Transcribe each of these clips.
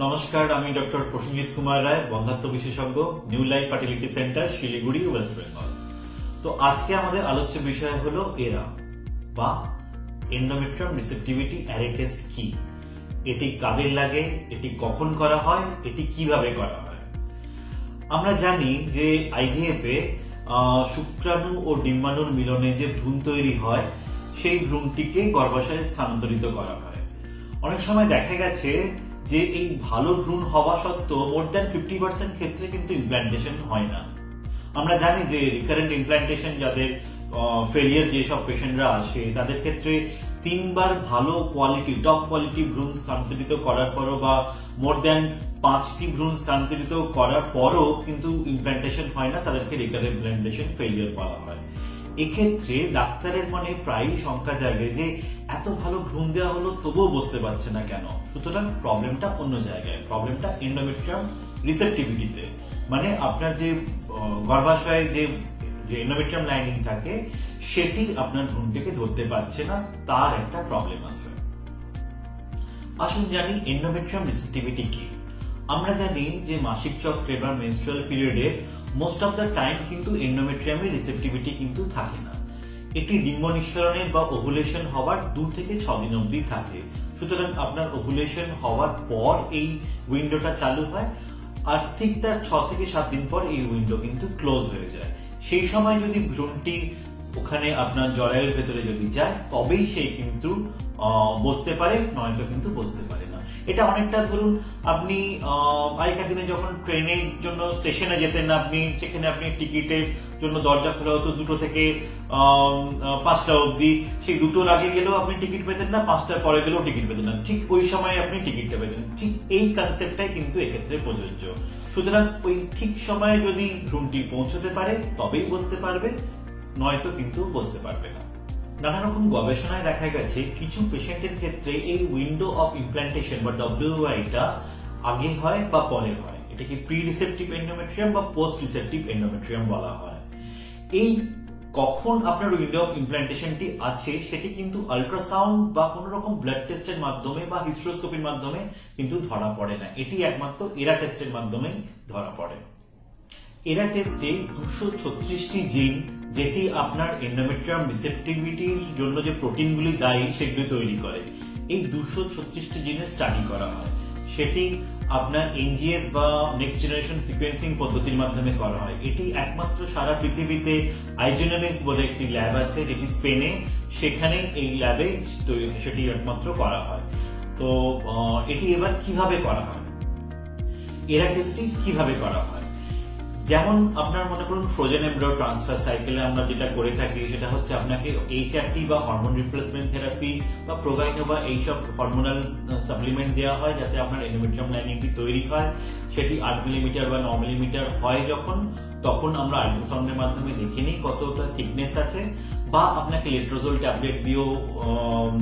নমস্কার, আমি ডক্টর প্রসেনজিৎ কুমার রায়, বন্ধাত্ব বিশেষজ্ঞ, new life fertility centre, Siliguri, West Bengal. তো আজকে আমাদের আলোচ্য বিষয় হলো এরা বা এন্ডোমেট্রিয়াম রিসেপটিভিটি অ্যারে টেস্ট কি, এটি কাদের লাগে, এটি কখন করা হয়, এটি কিভাবে করা হয়। আমরা জানি যে আইভিএফ এ শুক্রাণু ও ডিম্বাণুর মিলনে যে ভ্রূণ তৈরি হয়, সেই ভ্রূণটিকে গর্ভাশয়ে স্থানান্তরিত করা হয়। অনেক সময় দেখা গেছে যে এই ভালো ভ্রূণ হওয়া সত্ত্বেও মোর দ্যান 50% ক্ষেত্রে কিন্তু ইমপ্ল্যান্টেশন হয় না। আমরা জানি যে রিকারেন্ট ইমপ্ল্যান্টেশন যাদের ফেলিয়ার যেসব পেশেন্টরা আসে তাদের ক্ষেত্রে 3 বার ভালো কোয়ালিটি টপ কোয়ালিটি ভ্রূণ স্থানান্তরিত করার পরও বা মোর দ্যান 5টি ভ্রূণ স্থানান্তরিত করার পরও কিন্তু ইমপ্ল্যান্টেশন হয় না, তাদেরকে রিকারেন্ট ইমপ্ল্যান্টেশন ফেলিয়ার বলা হয়। এক্ষেত্রে ডাক্তারের মনে প্রায়ই শঙ্কা জাগে যে এত ভালো ভ্রূণ দেওয়া হলো তবুও বুঝতে পারছে না কেন। সুতরাং প্রবলেমটা অন্য জায়গায়, প্রবলেমটা এন্ডোমেট্রিয়াম রিসেপটিভিটিতে, মানে আপনার যে গর্ভাশয়ে যে এন্ডোমেট্রিয়াম লাইনিং থাকে সেটি আপনার ভ্রূণটিকে ধরতে পারছে না, তার একটা প্রবলেম আছে। আসুন জানি এন্ডোমেট্রিয়াম রিসেপটিভিটি কি। আমরা জানি যে মাসিক চক্রে বা মেনস্ট্রুয়াল পিরিয়ডে মোস্ট অফ দ্য টাইম কিন্তু এন্ডোমেট্রিয়ামের রিসেপটিভিটি কিন্তু থাকে না। এটি ডিম্ব নিঃসরণের বা ওভুলেশন হওয়ার 2 থেকে 6 দিন অবধি থাকে। সুতরাং আপনার ওভুলেশন হওয়ার পর এই উইন্ডোটা চালু হয়, আর ঠিক তার 6 থেকে 7 দিন পর এই উইন্ডো কিন্তু ক্লোজ হয়ে যায়। সেই সময় যদি ভ্রূণটি ওখানে আপনার জরায়ুর ভেতরে যদি যায় তবেই সে কিন্তু বসতে পারে, নয়তো কিন্তু বসতে পারে না। এটা অনেকটা ধরুন আপনি আগেকার দিনে যখন ট্রেনের জন্য স্টেশনে যেতেন না, আপনি সেখানে আপনি টিকিটের জন্য দরজা খোলা হতো 2টো থেকে 5টা অবধি, সেই 2টোর আগে গেলেও আপনি টিকিট পেতেন না, 5টার পরে গেলেও টিকিট পেতেন না, ঠিক ওই সময় আপনি টিকিটটা পেতেন। ঠিক এই কনসেপ্টটাই কিন্তু এক্ষেত্রে প্রযোজ্য। সুতরাং ওই ঠিক সময়ে যদি ভ্রূণটি পৌঁছতে পারে তবেই বসতে পারবে, নয়তো কিন্তু বসতে পারবে না। নানা রকম গবেষণায় দেখা গেছে কিছু পেশেন্টের ক্ষেত্রে এই উইন্ডো অফ ইমপ্ল্যান্টেশন বা WOI-টা আগে হয় বা পরে হয়। এটাকে প্রি রিসেপটিভ এন্ডোমেট্রিয়াম বা পোস্ট রিসেপটিভ এন্ডোমেট্রিয়াম বলা হয়। এই কখন আপনার উইন্ডো অফ ইমপ্ল্যান্টেশনটি আছে সেটি কিন্তু আল্ট্রাসাউন্ড বা কোন রকম ব্লাড টেস্টের মাধ্যমে বা হিস্ট্রোস্কোপির মাধ্যমে কিন্তু ধরা পড়ে না, এটি একমাত্র এরা টেস্টের মাধ্যমেই ধরা পড়ে। এরা টেস্টে 236টি জিন, যেটি আপনার এন্ডোমেট্রিয়াম রিসেপটিভিটির জন্য যে প্রোটিনগুলি দায়ী সেগুলি তৈরি করে, এই 236টি জিনের স্টাডি করা হয়। সেটি আপনার NGS বা নেক্সট জেনারেশন সিকোয়েন্সিং পদ্ধতির মাধ্যমে করা হয়। এটি একমাত্র সারা পৃথিবীতে আইজেনোমিক্স বলে একটি ল্যাব আছে যেটি স্পেনে, সেখানে এই ল্যাবে সেটি একমাত্র করা হয়। তো এটি এবার কিভাবে করা হয়, এরা টেস্টিং কিভাবে করা হয়, যেমন আপনার মনে করুন ফ্রোজেন এমব্রায়ো ট্রান্সফার সাইকেলে আমরা যেটা করে থাকি সেটা হচ্ছে আপনাকে HRT বা হরমোন রিপ্লেসমেন্ট থেরাপি বা প্রোগাইনো বা এইসব হরমোনাল সাপ্লিমেন্ট দেওয়া হয় যাতে আপনার এন্ডোমেট্রিয়াম লাইনিংটি তৈরি হয়। সেটি 8 মিলিমিটার বা 9 মিলিমিটার হয় তখন আমরা আল্ট্রাসাউন্ডের মাধ্যমে দেখে নিই কতটা থিকনেস আছে, বা আপনাকে লেট্রোজোল ট্যাবলেট দিয়েও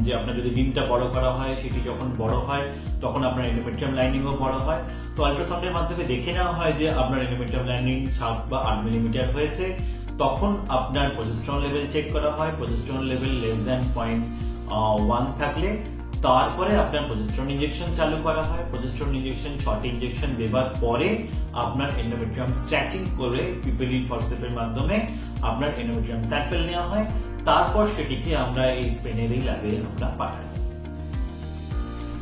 যে আপনার যদি ডিমটা বড় করা হয় সেটি যখন বড় হয় তখন আপনার এন্ডোমেট্রিয়াম লাইনিংও বড় হয়। তো আল্ট্রাসাউন্ডের মাধ্যমে দেখে নেওয়া হয় যে আপনার এন্ডোমেট্রিয়াম লাইনিং 7 বা 8 মিলিমিটার হয়েছে। তখন আপনার প্রজেস্টেরন লেভেল চেক করা হয়, প্রজেস্টেরন লেভেল লেস দ্যান 0.1 থাকলে তারপরে আপনার প্রজেস্টেরন ইনজেকশন চালু করা হয়। প্রজেস্টেরন ইনজেকশন 6টি ইনজেকশন দেবার পরে আপনার এন্ডোমেট্রিয়াম স্ট্রেচিং করে পিপেলি ফরসেপের মাধ্যমে আপনার এন্ডোমেট্রিয়াম স্যাম্পল নেওয়া হয়। তারপর সেটিকে আমরা এই স্পেনের এই ল্যাবে আমরা পাঠাই।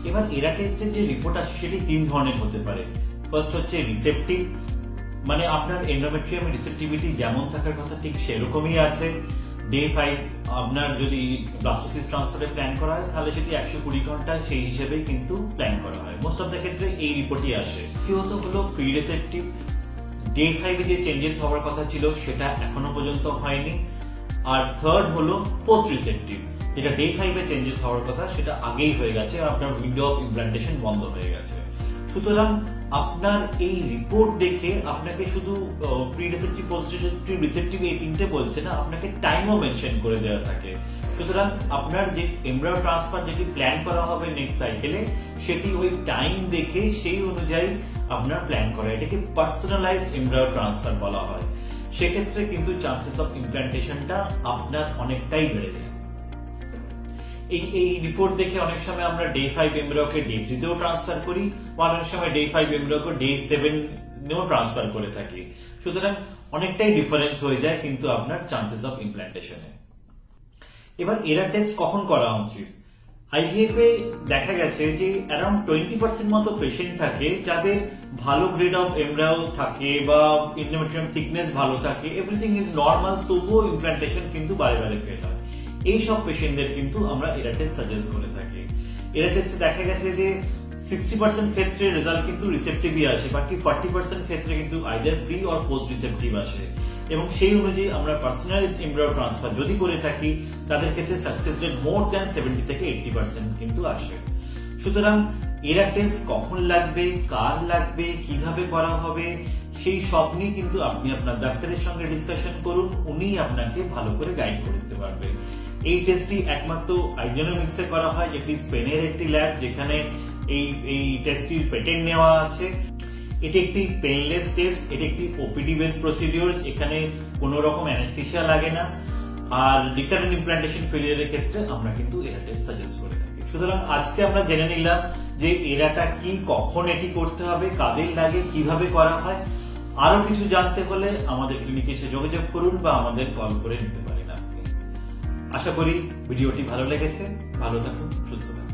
এবার এরা টেস্টের যে রিপোর্ট আসে সেটি 3 ধরনের হতে পারে। ফার্স্ট হচ্ছে রিসেপটিভ, মানে আপনার এন্ডোমেট্রিয়াম রিসেপটিভিটি যেমন থাকার কথা ঠিক সেরকমই আছে। ডে 5 আপনার যদি ব্লাস্টোসিস্ট ট্রান্সফারে প্ল্যান করা হয় তাহলে সেটি 120 ঘন্টা সেই হিসেবেই কিন্তু প্ল্যান করা হয়। মোস্ট অফ দ্য ক্ষেত্রে এই রিপোর্টই আসে। দ্বিতীয়ত হলো প্রি রিসেপটিভ, ডে 5 যে চেঞ্জেস হওয়ার কথা ছিল সেটা এখনো পর্যন্ত হয়নি। আর থার্ড হলো পোস্ট রিসেপটিভ, যেটা ডে 5 এ চেঞ্জেস হওয়ার কথা সেটা আগেই হয়ে গেছে, আপনার উইন্ডো অফ ইমপ্ল্যান্টেশন বন্ধ হয়ে গেছে। সুতরাং আপনার এই রিপোর্ট দেখে আপনাকে শুধু প্রি রিসেপটিভ, পোস্ট রিসেপটিভ এই 3টে বলছে না, আপনাকে টাইমও মেনশন করে দেওয়া থাকে। সুতরাং আপনার যে এমব্রায়ো ট্রান্সফার যেটি প্ল্যান করা হবে নেক্সট সাইকেলে সেটি ওই টাইম দেখে সেই অনুযায়ী আপনার প্ল্যান করা, এটাকে পার্সোনালাইজড এমব্রায়ো ট্রান্সফার বলা হয়। সেক্ষেত্রে কিন্তু চান্সেস অফ ইমপ্ল্যান্টেশনটা আপনার অনেকটাই বেড়ে যায়। এই রিপোর্ট দেখে অনেক সময় আমরা ডে 5 এমব্রায়োকে ডে 3 তেও ট্রান্সফার করি, বা অনেক সময় ডে 5 এমব্রায়োকে ডে 7 নেও ট্রান্সফার করে থাকি। সুতরাং অনেকটাই ডিফারেন্স হয়ে যায় কিন্তু আপনার চান্সেস অফ ইমপ্ল্যান্টেশনে। এবার এরা টেস্ট কখন করা উচিত? আইভিএফ এ দেখা গেছে যে অ্যারাউন্ড 20% মতো পেশেন্ট থাকে যাদের ভালো গ্রেড অফ এমব্রায়ো থাকে বা এন্ডোমেট্রিয়াম থিকনেস ভালো থাকে, এভরিথিং ইজ নর্মাল, তবুও ইমপ্ল্যান্টেশন কিন্তু বারে বারে ফেল হয়। এই সব পেশেন্টদের কিন্তু আমরা এরা টেস্ট সাজেস্ট করে থাকি। এরা টেস্টে দেখা গেছে যে 60% ক্ষেত্রে রেজাল্ট কিন্তু রিসেপটিভই আসে, বাকি 40% ক্ষেত্রে কিন্তু either pre or post receptive আসে, এবং সেই অনুযায়ী আমরা পার্সোনালাইজড এমব্রায়ো ট্রান্সফার যদি করে থাকি তাদের ক্ষেত্রে সাকসেস রেট মোর দ্যান 70 থেকে 80% কিন্তু আসে। সুতরাং এরা টেস্ট কখন লাগবে, কার লাগবে, কিভাবে করা হবে, সেই সব নিয়ে কিন্তু আপনি আপনার ডাক্তারের সঙ্গে ডিসকাশন করুন, উনি আপনাকে ভালো করে গাইড করে দিতে পারবে। এই টেস্টটি একমাত্র আইজেনোমিক্সে করা হয়, যেটি স্পেনের একটি ল্যাব, যেখানে এই টেস্টটির পেটেন্ট নেওয়া আছে। এটি একটি পেনলেস টেস্ট, এটি একটি ওপিডি বেস প্রসিডিওর, এখানে কোনো রকম অ্যানেস্থেসিয়া লাগে না। আর রিকারেন্ট ইমপ্ল্যান্টেশন ফেলিয়ারের ক্ষেত্রে আমরা কিন্তু এরা টেস্ট সাজেস্ট করে থাকি। সুতরাং আজকে আমরা জেনে নিলাম যে এরাটা কি, কখন এটি করতে হবে, কাদের লাগে, কিভাবে করা হয়। আরো কিছু জানতে হলে আমাদের ক্লিনিকে এসে যোগাযোগ করুন বা আমাদের কল করে নিতে পারেন আপনি। আশা করি ভিডিওটি ভালো লেগেছে। ভালো থাকুন, সুস্থ থাকুন।